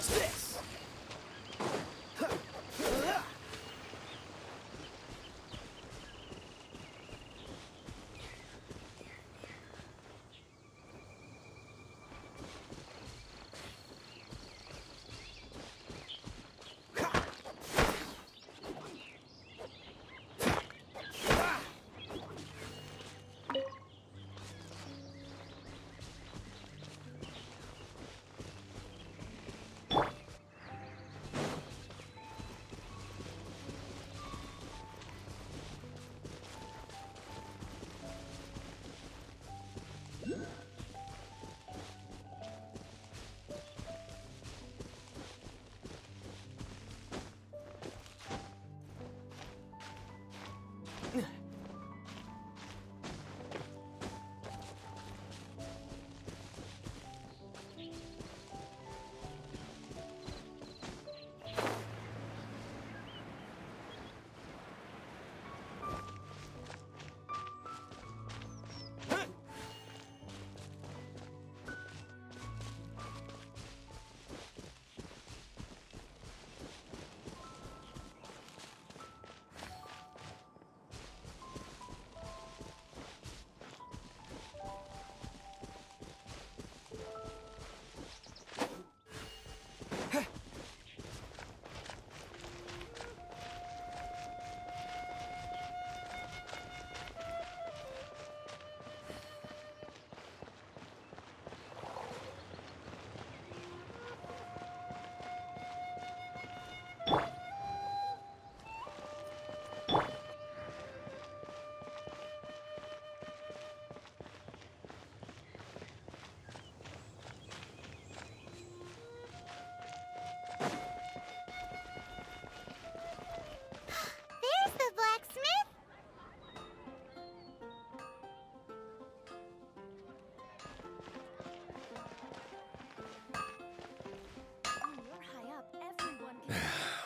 What's this?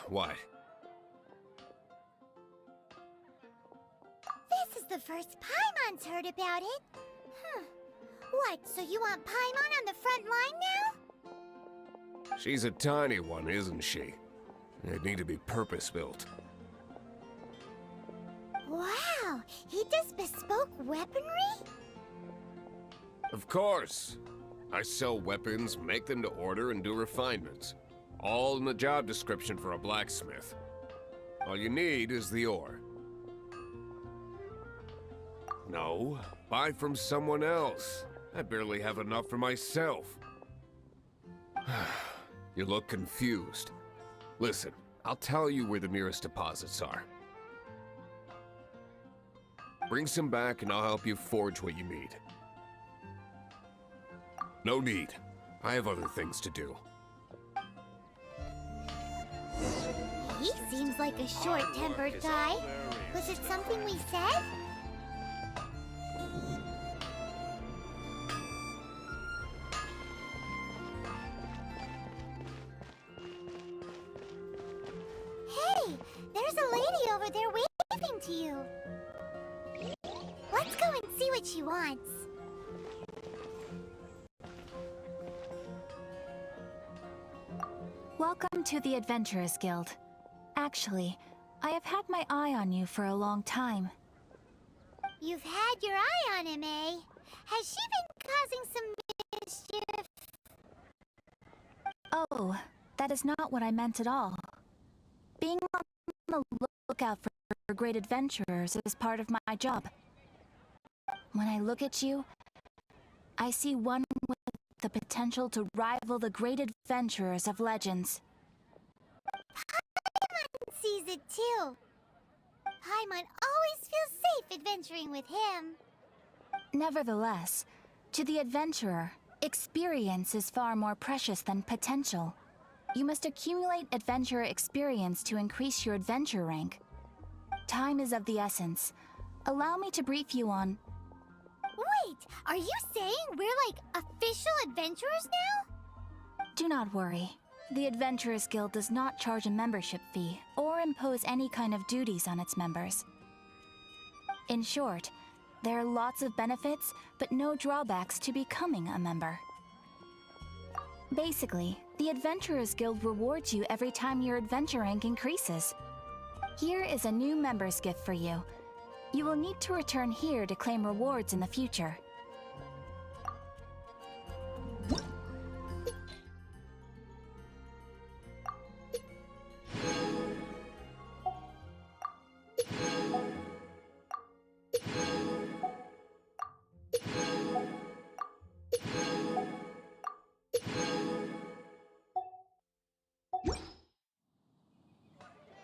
What? This is the first Paimon's heard about it. What, so you want Paimon on the front line now? She's a tiny one, isn't she? It'd need to be purpose-built. Wow, he does bespoke weaponry? Of course. I sell weapons, make them to order, and do refinements. All in the job description for a blacksmith. All you need is the ore. No, buy from someone else. I barely have enough for myself. You look confused. Listen, I'll tell you where the nearest deposits are. Bring some back and I'll help you forge what you need. No need. I have other things to do. He seems like a short-tempered guy. Was it something we said? Hey, there's a lady over there waving to you. Let's go and see what she wants. Welcome to the Adventurers Guild. Actually, I have had my eye on you for a long time. You've had your eye on him, eh? Has she been causing some mischief? Oh, that is not what I meant at all. Being on the lookout for great adventurers is part of my job. When I look at you, I see one with the potential to rival the great adventurers of legends. Paimon sees it too. Paimon always feels safe adventuring with him. Nevertheless, to the adventurer, experience is far more precious than potential. You must accumulate adventurer experience to increase your adventure rank. Time is of the essence. Allow me to brief you on... Wait, are you saying we're like official adventurers now? Do not worry. The Adventurers Guild does not charge a membership fee or impose any kind of duties on its members. In short, there are lots of benefits, but no drawbacks to becoming a member. Basically, The Adventurers Guild rewards you every time your adventure rank increases. Here is a new member's gift for you. You will need to return here to claim rewards in the future.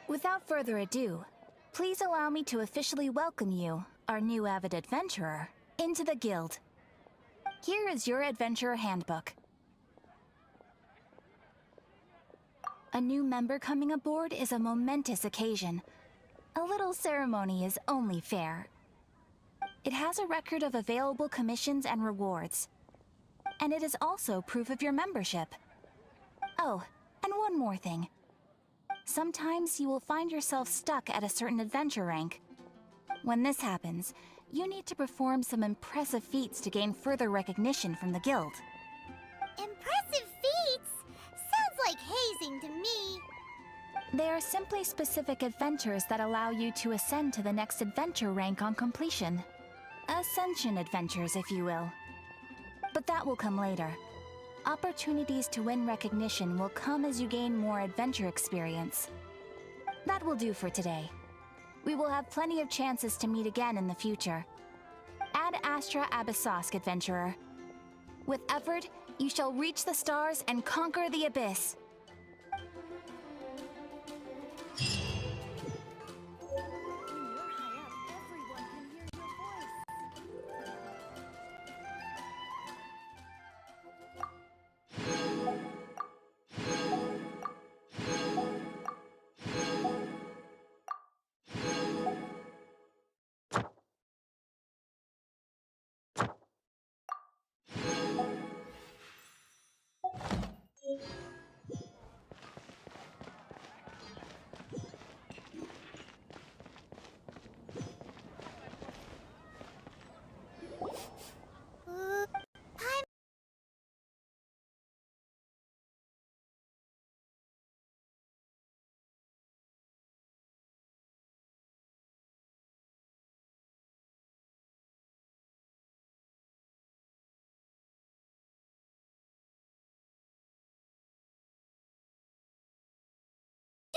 Without further ado, please allow me to officially welcome you, our new avid adventurer, into the guild. Here is your adventurer handbook. A new member coming aboard is a momentous occasion. A little ceremony is only fair. It has a record of available commissions and rewards. And it is also proof of your membership. Oh, and one more thing. Sometimes you will find yourself stuck at a certain adventure rank. When this happens, you need to perform some impressive feats to gain further recognition from the guild. Impressive feats? Sounds like hazing to me. They are simply specific adventures that allow you to ascend to the next adventure rank on completion. Ascension adventures, if you will. But that will come later. Opportunities to win recognition will come as you gain more adventure experience. That will do for today. We will have plenty of chances to meet again in the future. Ad Astra Abyssosk, adventurer. With effort, you shall reach the stars and conquer the abyss.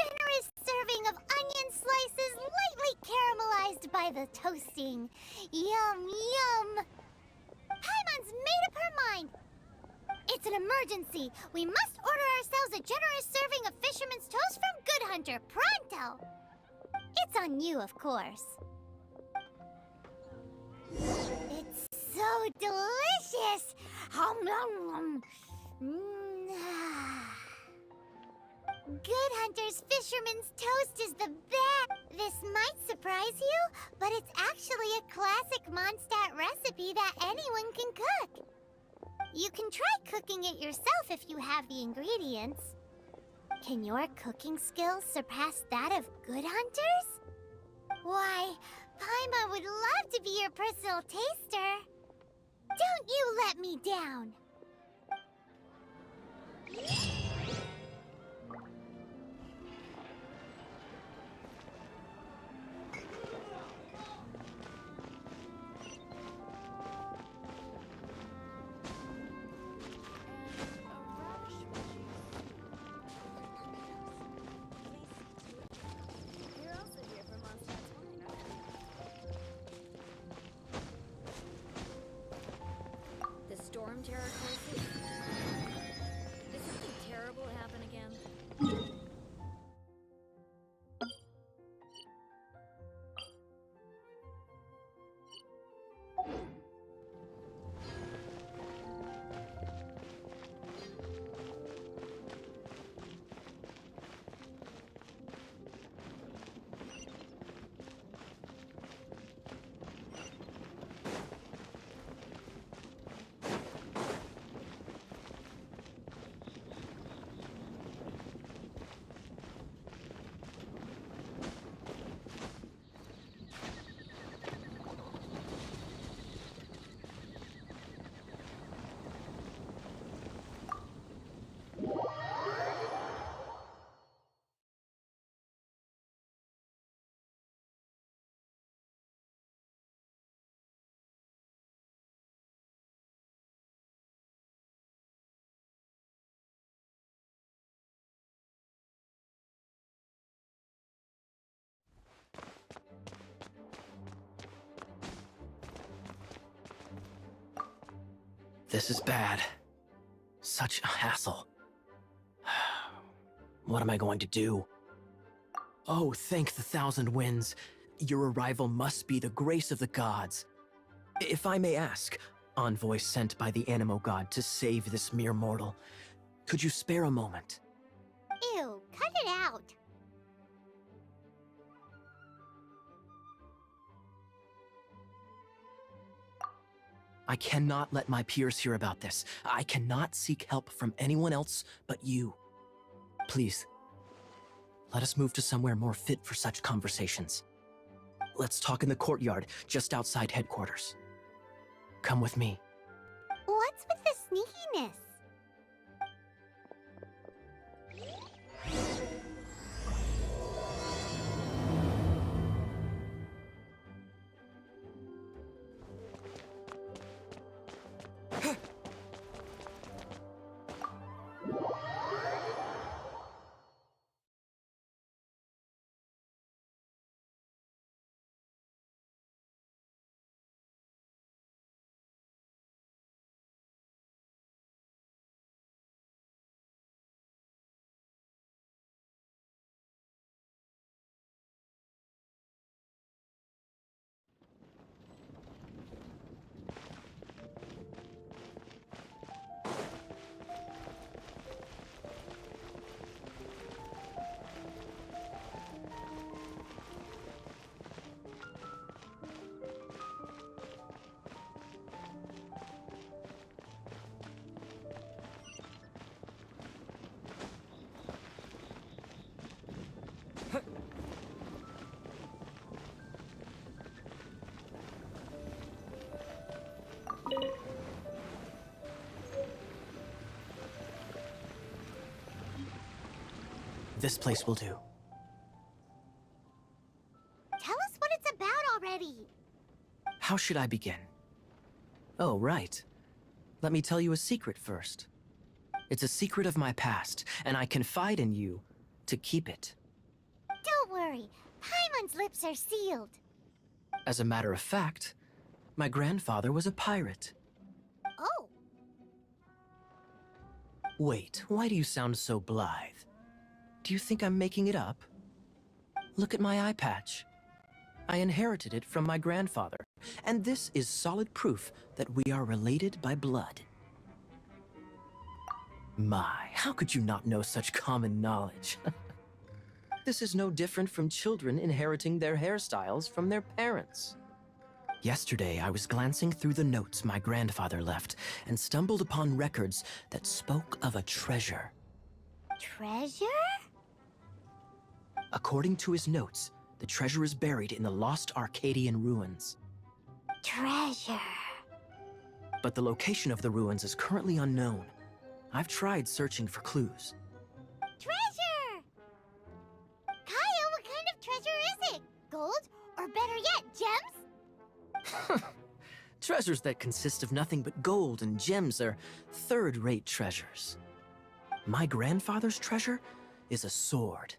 Generous serving of onion slices lightly caramelized by the toasting. Yum, yum. Paimon's made up her mind. It's an emergency. We must order ourselves a generous serving of Fisherman's Toast from Good Hunter, pronto. It's on you, of course. It's so delicious. Hum, nom, nom. Good Hunter's Fisherman's Toast is the best! This might surprise you, but it's actually a classic Mondstadt recipe that anyone can cook. You can try cooking it yourself if you have the ingredients. Can your cooking skills surpass that of Good Hunter's? Why, Paimon would love to be your personal taster. Don't you let me down! Storm Terror courses? There's something This is bad. Such a hassle. What am I going to do? Oh, thank the thousand winds. Your arrival must be the grace of the gods. If I may ask, envoy sent by the Animo god to save this mere mortal, could you spare a moment? Ew, cut it out. I cannot let my peers hear about this. I cannot seek help from anyone else but you. Please, let us move to somewhere more fit for such conversations. Let's talk in the courtyard, just outside headquarters. Come with me. What's with the sneakiness? This place will do. Tell us what it's about already. How should I begin? Oh, right. Let me tell you a secret first. It's a secret of my past, and I confide in you to keep it. Don't worry, Paimon's lips are sealed. As a matter of fact, my grandfather was a pirate. Oh, Wait, why do you sound so blithe? Do you think I'm making it up? Look at my eye patch. I inherited it from my grandfather, and this is solid proof that we are related by blood. My, how could you not know such common knowledge? This is no different from children inheriting their hairstyles from their parents. Yesterday, I was glancing through the notes my grandfather left and stumbled upon records that spoke of a treasure. treasure? According to his notes, the treasure is buried in the lost Arcadian ruins. Treasure. But the location of the ruins is currently unknown. I've tried searching for clues. Treasure! Kaya, what kind of treasure is it? Gold? Or better yet, gems? Treasures that consist of nothing but gold and gems are third-rate treasures. My grandfather's treasure is a sword.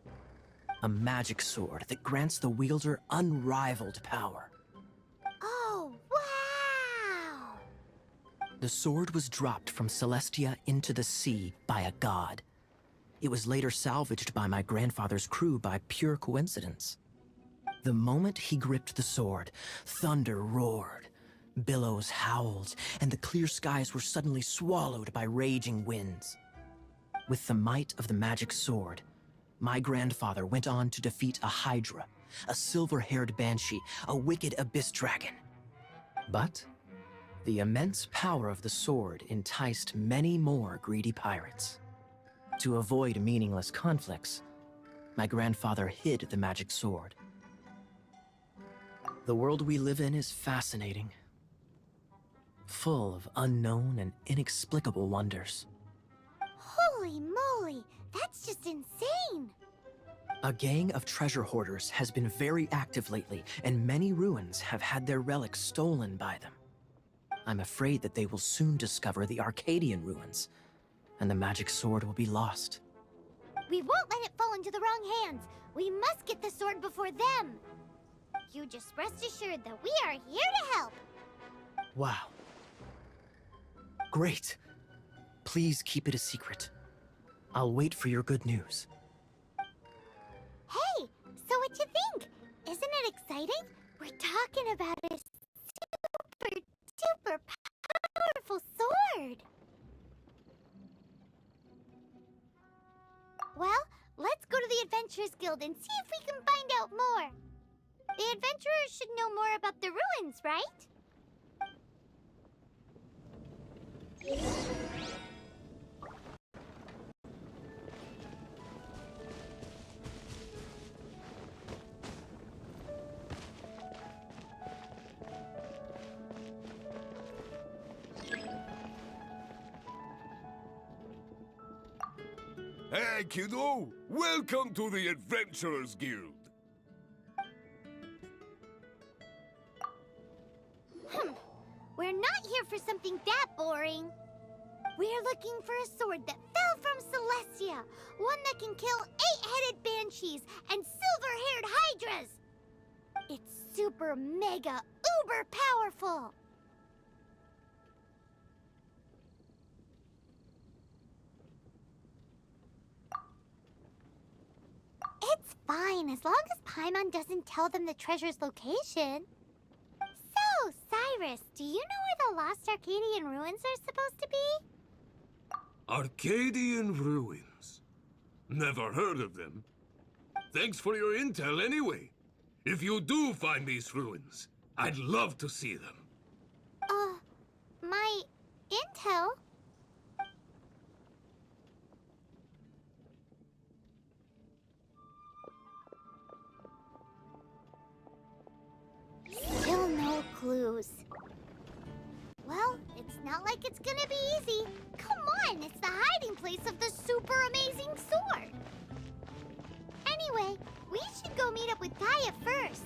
A magic sword that grants the wielder unrivaled power. Oh, wow! The sword was dropped from Celestia into the sea by a god. It was later salvaged by my grandfather's crew by pure coincidence. The moment he gripped the sword, thunder roared, billows howled, and the clear skies were suddenly swallowed by raging winds. With the might of the magic sword, my grandfather went on to defeat a hydra, a silver-haired banshee, a wicked abyss dragon. But the immense power of the sword enticed many more greedy pirates. To avoid meaningless conflicts, my grandfather hid the magic sword. The world we live in is fascinating, full of unknown and inexplicable wonders. Holy moly, that's just insane! A gang of treasure hoarders has been very active lately, and many ruins have had their relics stolen by them. I'm afraid that they will soon discover the Arcadian ruins, and the magic sword will be lost. We won't let it fall into the wrong hands. We must get the sword before them. You just rest assured that we are here to help. Wow. Great. Please keep it a secret. I'll wait for your good news. Hey, so what you think? Isn't it exciting? We're talking about a super duper powerful sword. Well, let's go to the Adventurers Guild and see if we can find out more. The adventurers should know more about the ruins, right? Hey, kiddo! Welcome to the Adventurers Guild! We're not here for something that boring. We're looking for a sword that fell from Celestia. One that can kill 8-headed banshees and silver-haired hydras. It's super mega uber powerful. It's fine as long as Paimon doesn't tell them the treasure's location. So, Cyrus, do you know where the lost Arcadian ruins are supposed to be? Arcadian ruins? Never heard of them. Thanks for your intel anyway. If you do find these ruins, I'd love to see them. My intel? Still no clues. Well, it's not like it's gonna be easy. Come on, it's the hiding place of the super amazing sword. Anyway, we should go meet up with Gaia first.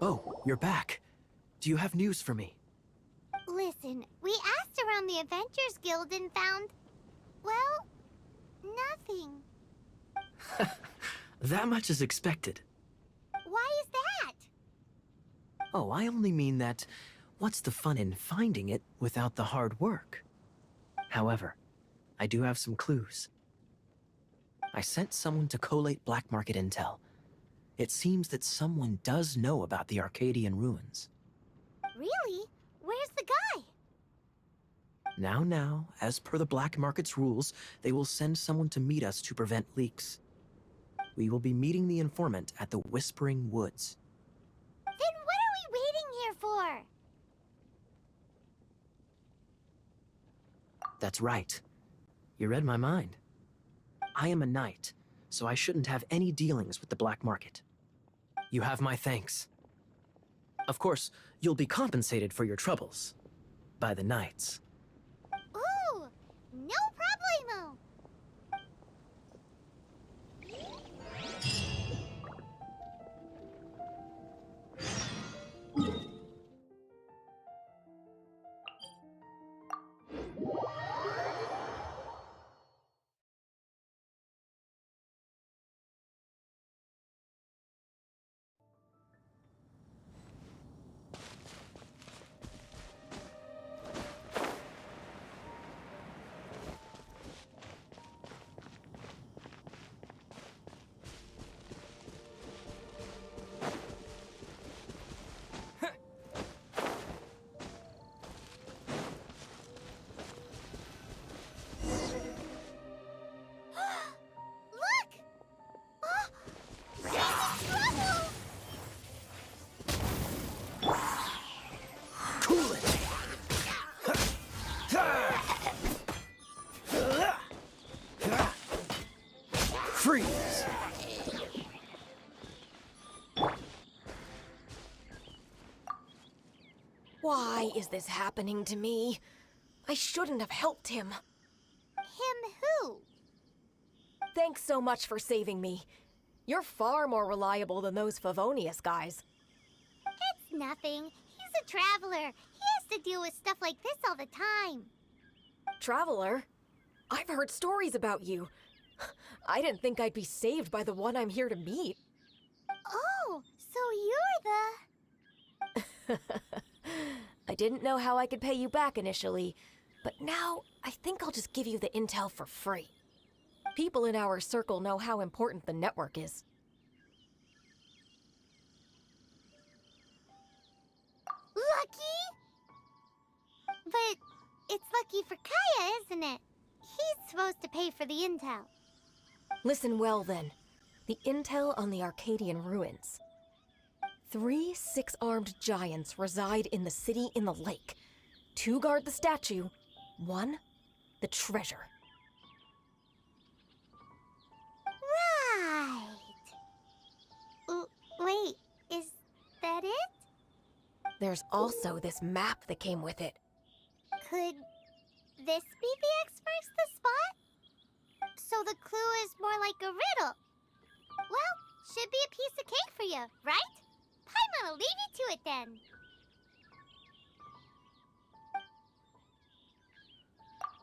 Oh, you're back. Do you have news for me? Listen, we asked around the Adventurers Guild and found, well, nothing. That much is expected. Why is that? Oh, I only mean that what's the fun in finding it without the hard work? However, I do have some clues. I sent someone to collate black market intel. It seems that someone does know about the Arcadian ruins. Really? Where's the guy? Now, as per the black market's rules, they will send someone to meet us to prevent leaks. We will be meeting the informant at the Whispering Woods. Then what are we waiting here for? That's right. You read my mind. I am a knight, so I shouldn't have any dealings with the black market. You have my thanks. Of course, you'll be compensated for your troubles by the knights. Ooh, no problemo. Look! Oh, he's in trouble! Cool it! Freeze! Why is this happening to me? I shouldn't have helped him. Thanks so much for saving me. You're far more reliable than those Favonius guys. It's nothing. He's a traveler. He has to deal with stuff like this all the time. Traveler? I've heard stories about you. I didn't think I'd be saved by the one I'm here to meet. Oh, so you're the... I didn't know how I could pay you back initially, but now I think I'll just give you the intel for free. People in our circle know how important the network is. Lucky? But it's lucky for Kaya, isn't it? He's supposed to pay for the intel. Listen well then. The intel on the Arcadian ruins. 3 six-armed giants reside in the city in the lake. 2 guard the statue, 1 the treasure. Right. Wait, is that it? There's also this map that came with it. Could this be the X marks the spot? So the clue is more like a riddle. Well, should be a piece of cake for you, right? Paimon'll leave you to it then.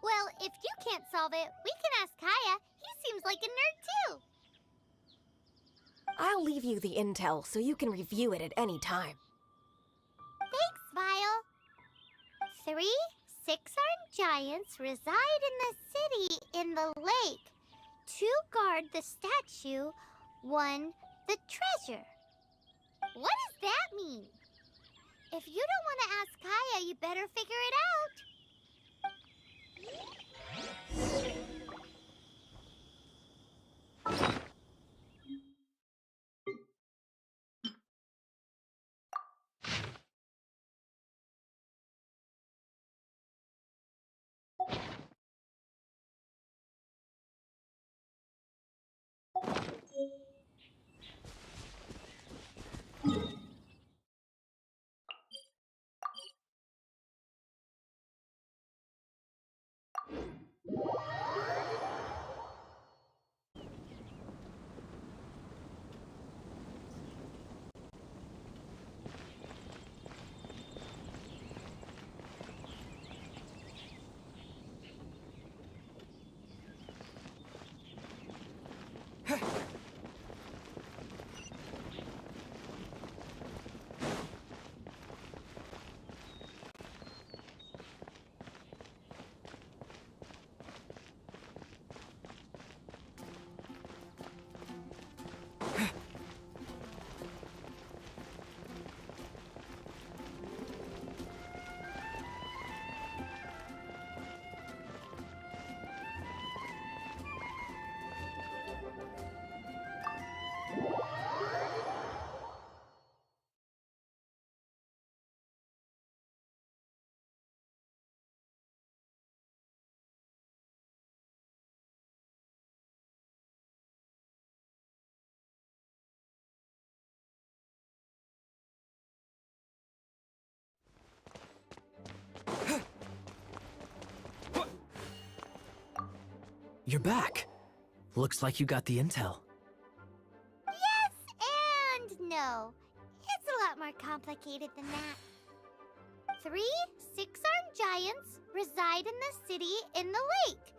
Well, if you can't solve it, we can ask Kaya. He seems like a nerd too. I'll leave you the intel so you can review it at any time. Thanks, Vile. 3 six-armed giants reside in the city in the lake. 2 guard the statue, 1 the treasure. What does that mean? If you don't want to ask Kaya, you better figure it out. You're back. Looks like you got the intel. Yes and no. It's a lot more complicated than that. 3 six-armed giants reside in the city in the lake.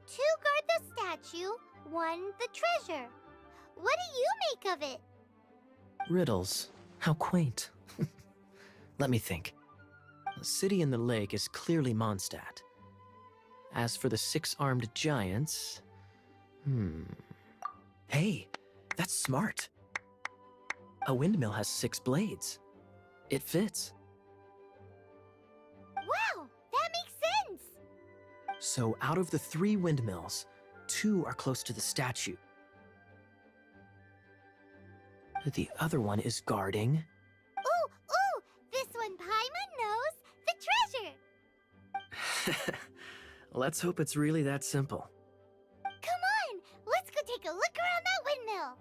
2 guard the statue, 1 the treasure. What do you make of it? Riddles. How quaint. Let me think. The city in the lake is clearly Mondstadt. As for the 6-armed giants... Hey, that's smart. A windmill has 6 blades. It fits. Wow, that makes sense! So out of the 3 windmills, 2 are close to the statue. The other one is guarding... Ooh, this one Paimon knows! The treasure! Let's hope it's really that simple. Come on, let's go take a look around that windmill!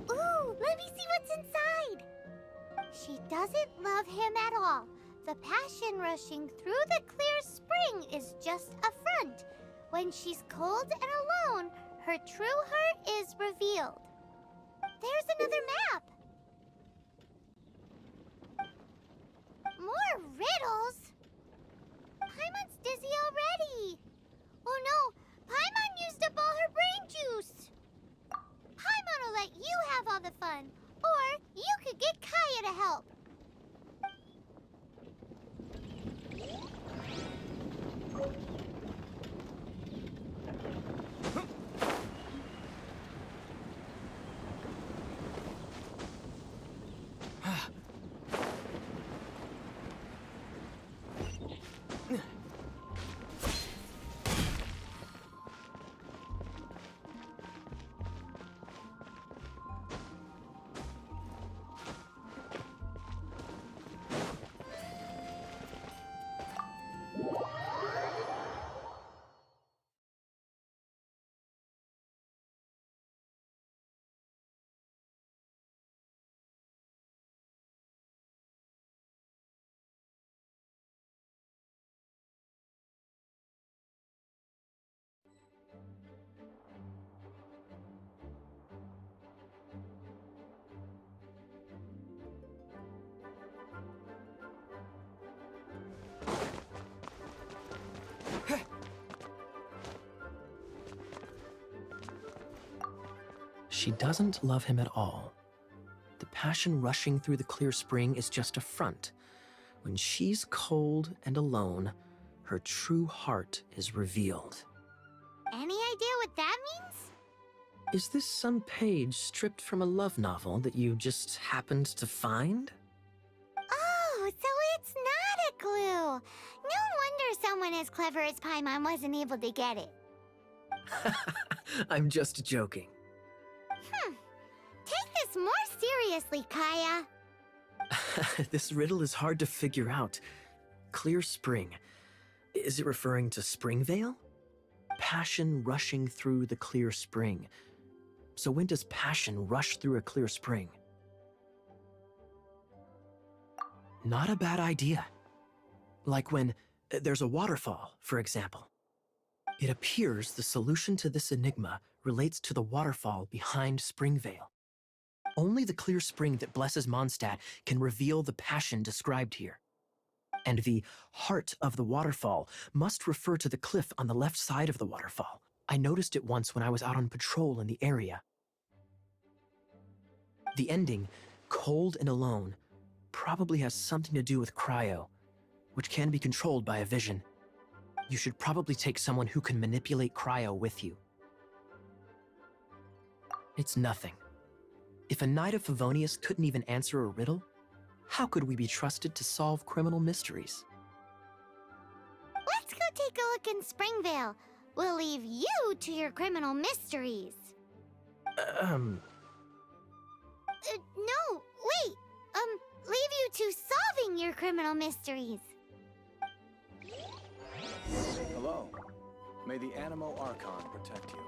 Ooh, let me see what's inside. She doesn't love him at all. The passion rushing through the clear spring is just a front. When she's cold and alone, her true heart is revealed. There's another map. More riddles? Paimon's dizzy already. Oh no, Paimon used up all her brain juice. Paimon will let you have all the fun, or you could get Kaya to help. She doesn't love him at all. The passion rushing through the clear spring is just a front. When she's cold and alone, her true heart is revealed. Any idea what that means? Is this some page stripped from a love novel that you just happened to find? Oh, so it's not a clue. No wonder someone as clever as Paimon wasn't able to get it. I'm just joking. Take this more seriously, Kaya. This riddle is hard to figure out. Clear spring. Is it referring to Springvale? Passion rushing through the clear spring. So when does passion rush through a clear spring? Not a bad idea. Like when there's a waterfall, for example. It appears the solution to this enigma relates to the waterfall behind Springvale. Only the clear spring that blesses Mondstadt can reveal the passion described here. And the heart of the waterfall must refer to the cliff on the left side of the waterfall. I noticed it once when I was out on patrol in the area. The ending, cold and alone, probably has something to do with cryo, which can be controlled by a vision. You should probably take someone who can manipulate cryo with you. It's nothing. If a Knight of Favonius couldn't even answer a riddle, how could we be trusted to solve criminal mysteries? Let's go take a look in Springvale. We'll leave you to your criminal mysteries. Um, No, wait. Leave you to solving your criminal mysteries. Hello. May the Animo Archon protect you.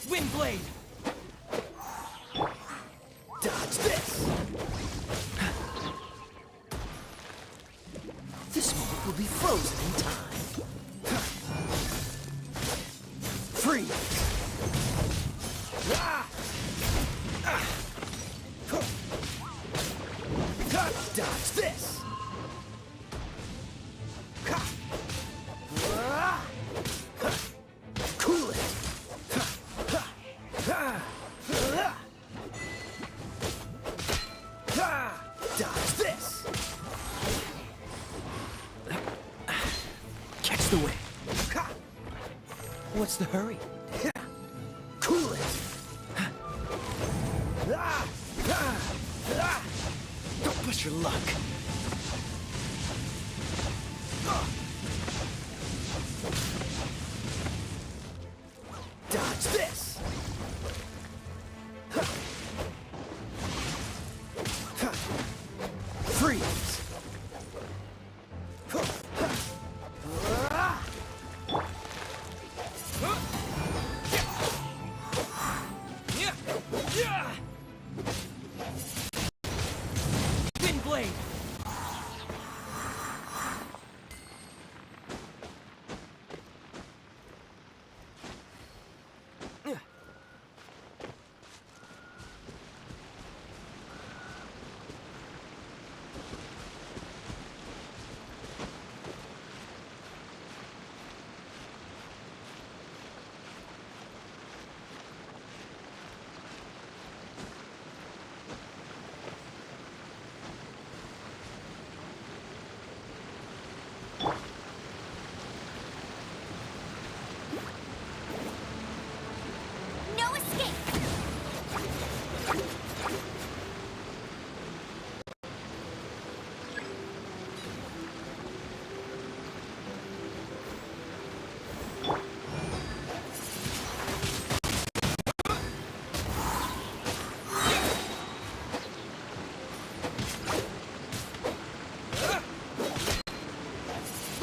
Windblade! Dodge this! This moment will be frozen in time. Freeze! Dodge this! Cool it! Dodge this! Catch the wind. What's the hurry? Cool it! Don't push your luck. Dodge this!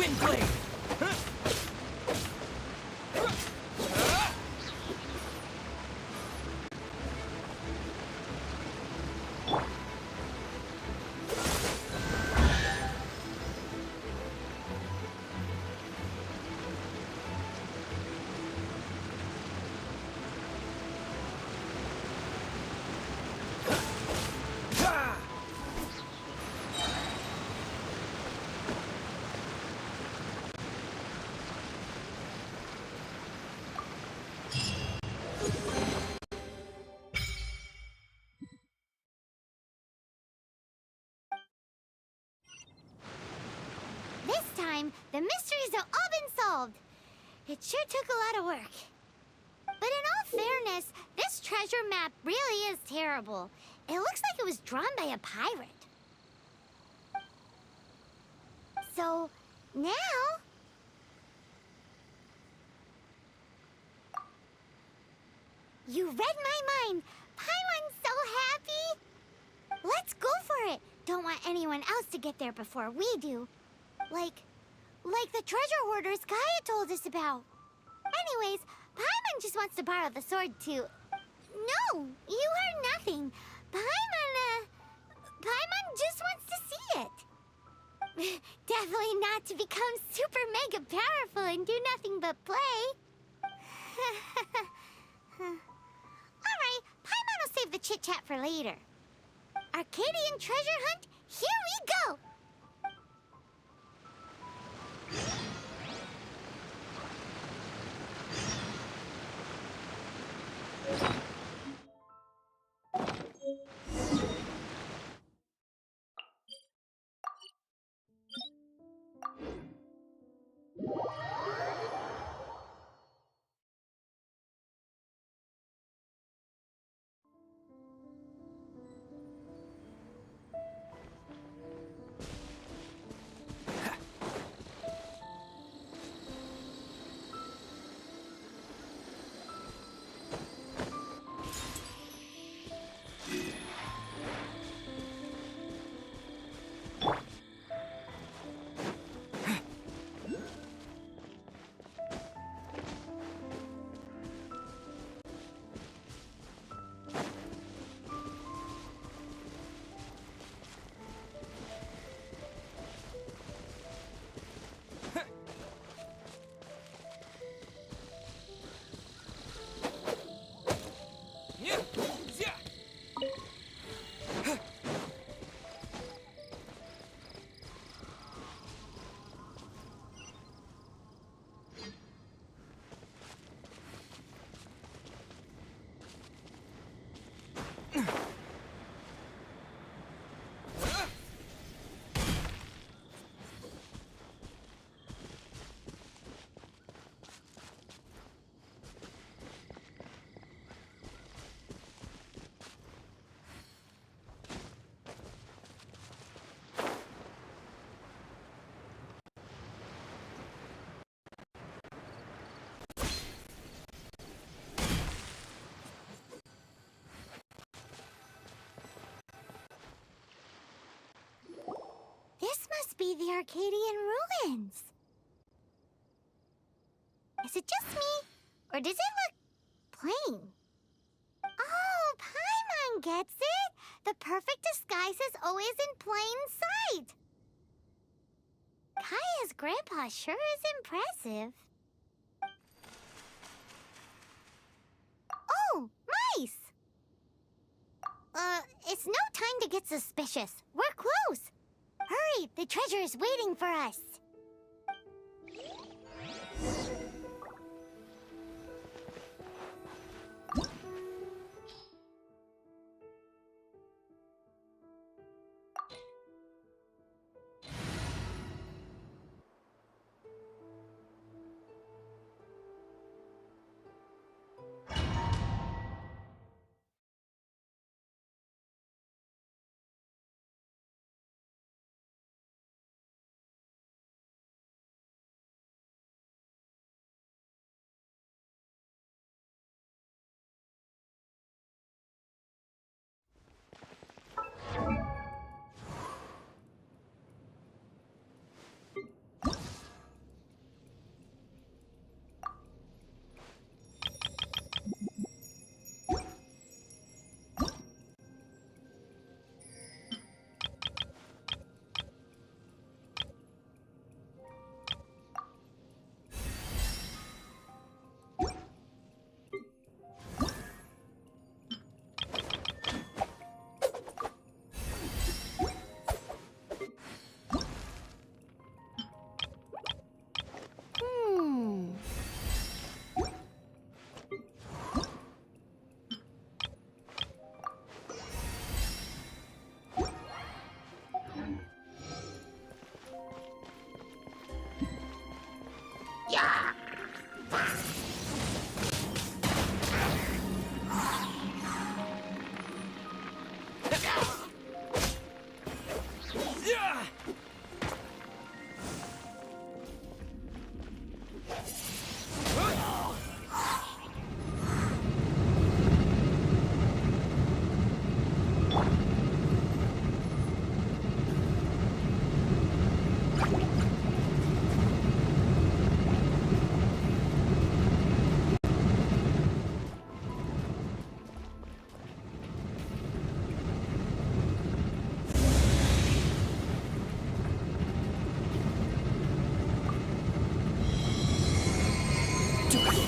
Windblade! This time, the mysteries have all been solved. It sure took a lot of work. But in all fairness, this treasure map really is terrible. It looks like it was drawn by a pirate. So, now... You read my mind! Paimon's so happy! Let's go for it! Don't want anyone else to get there before we do. Like the treasure hoarders Gaia told us about. Anyways, Paimon just wants to borrow the sword too. No, you heard nothing. Paimon just wants to see it. Definitely not to become super mega powerful and do nothing but play. Alright, Paimon will save the chit-chat for later. Arcadian treasure hunt, here we go! This must be the Arcadian ruins. Is it just me? Or does it look plain? Oh, Paimon gets it! The perfect disguise is always in plain sight! Kaya's grandpa sure is impressive. Oh, mice! It's no time to get suspicious. We're close. Hurry, the treasure is waiting for us.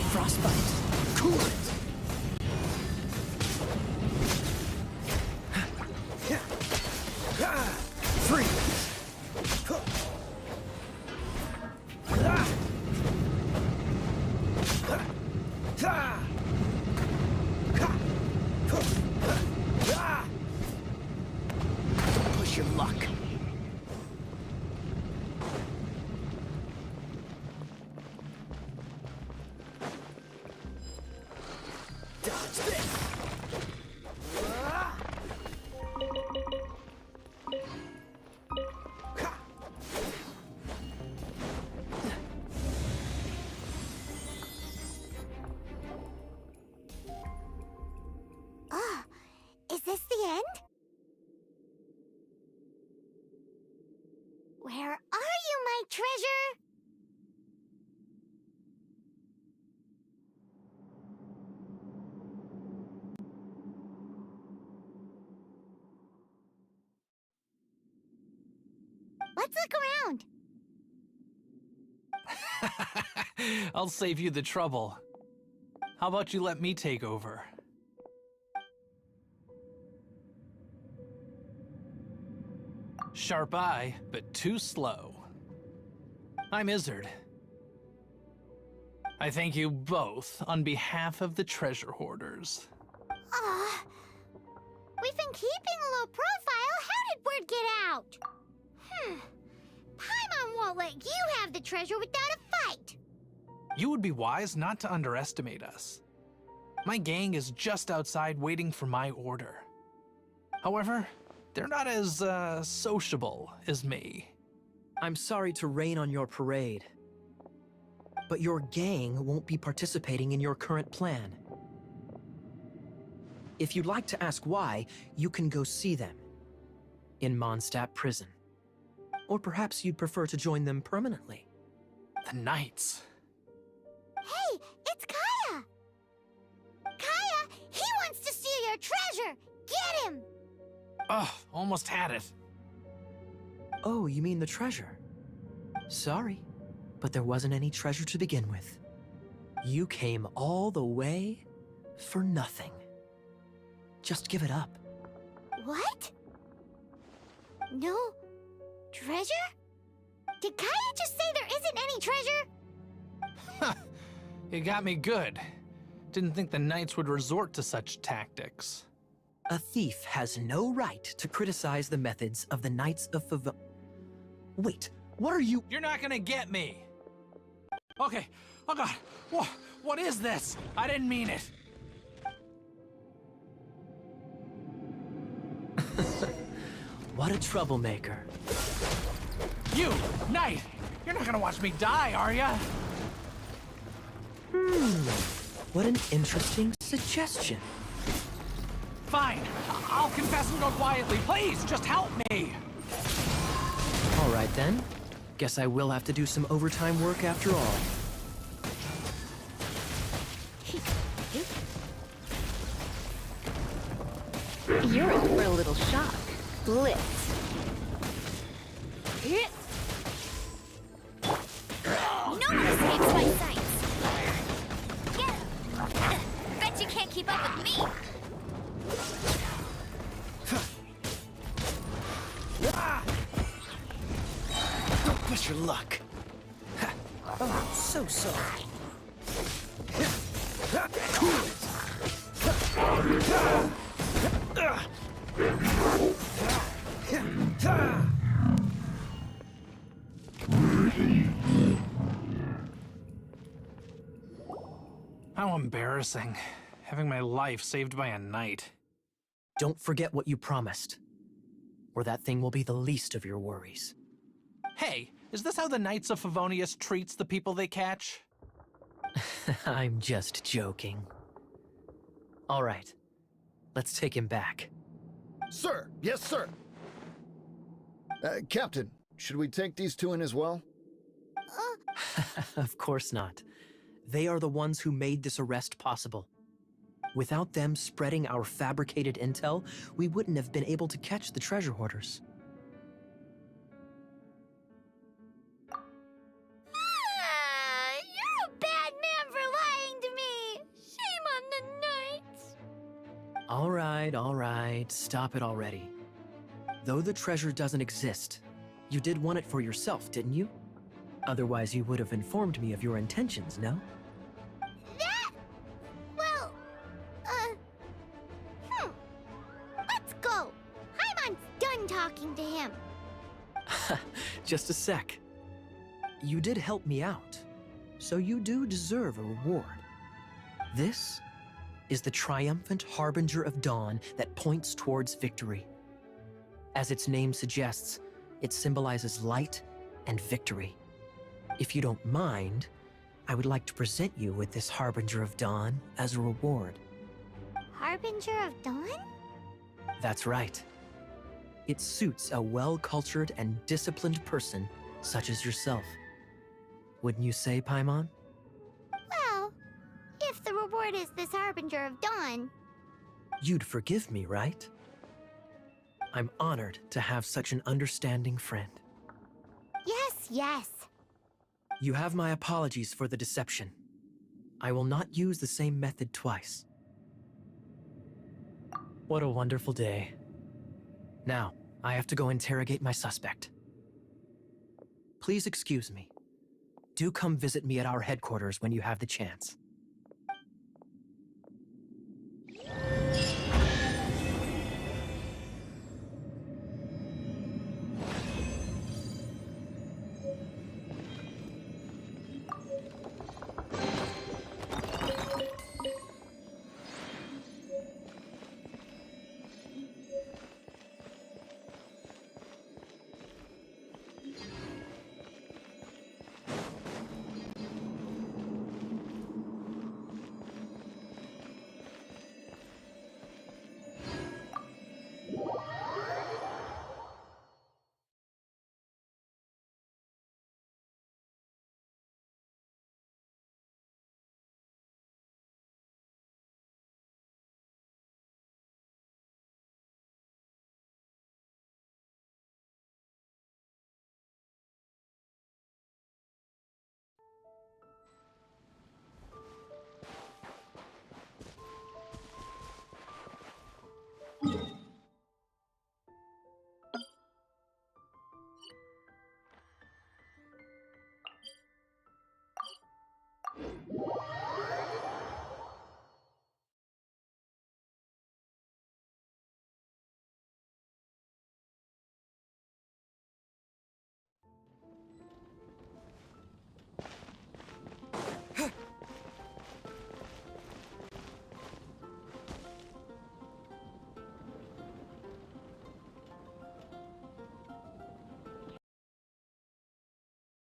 Frostbite. Cool it. Freeze. Push your luck. Is this the end? Where are you, my treasure? Let's look around. I'll save you the trouble. How about you let me take over? Sharp eye, but too slow. I'm Izzard. I thank you both on behalf of the treasure hoarders. Aw, we've been keeping a low profile. How did word get out? Paimon won't let you have the treasure without a fight. You would be wise not to underestimate us. My gang is just outside waiting for my order. However, they're not as, sociable as me. I'm sorry to rain on your parade, but your gang won't be participating in your current plan. If you'd like to ask why, you can go see them in Mondstadt Prison. Or perhaps you'd prefer to join them permanently. The Knights. Hey, it's Kaya! Kaya, he wants to steal your treasure! Get him! Ugh, almost had it. Oh, you mean the treasure? Sorry, but there wasn't any treasure to begin with. You came all the way for nothing. Just give it up. What? No treasure? Did Kaya just say there isn't any treasure? You got me good. Didn't think the Knights would resort to such tactics. A thief has no right to criticize the methods of the Knights of Favonius. Wait, what are you— You're not gonna get me! Okay, oh god, what is this? I didn't mean it. What a troublemaker. You, Knight! You're not gonna watch me die, are ya? What an interesting suggestion. Fine, I'll confess and go quietly. Please, just help me! All right then. Guess I will have to do some overtime work after all. You're in for a little shock. Blitz. No one escapes my sights! Get him! Bet you can't keep up with me! Don't push your luck. Oh, so sorry. Cool it. How embarrassing. Having my life saved by a knight. Don't forget what you promised, or that thing will be the least of your worries. Hey, is this how the Knights of Favonius treats the people they catch? I'm just joking. All right, let's take him back. Sir! Yes, sir! Captain, should we take these two in as well? Of course not. They are the ones who made this arrest possible. Without them spreading our fabricated intel, we wouldn't have been able to catch the treasure hoarders. You're a bad man for lying to me! Shame on the knights! All right, stop it already. Though the treasure doesn't exist, you did want it for yourself, didn't you? Otherwise, you would have informed me of your intentions, no? Well, let's go! Paimon's done talking to him. Just a sec. You did help me out, so you do deserve a reward. This is the triumphant harbinger of dawn that points towards victory. As its name suggests, it symbolizes light and victory. If you don't mind, I would like to present you with this harbinger of dawn as a reward. Harbinger of Dawn? That's right. It suits a well-cultured and disciplined person such as yourself. Wouldn't you say, Paimon? Well, if the reward is this Harbinger of Dawn. You'd forgive me, right? I'm honored to have such an understanding friend. Yes. You have my apologies for the deception. I will not use the same method twice. What a wonderful day. Now, I have to go interrogate my suspect. Please excuse me. Do come visit me at our headquarters when you have the chance.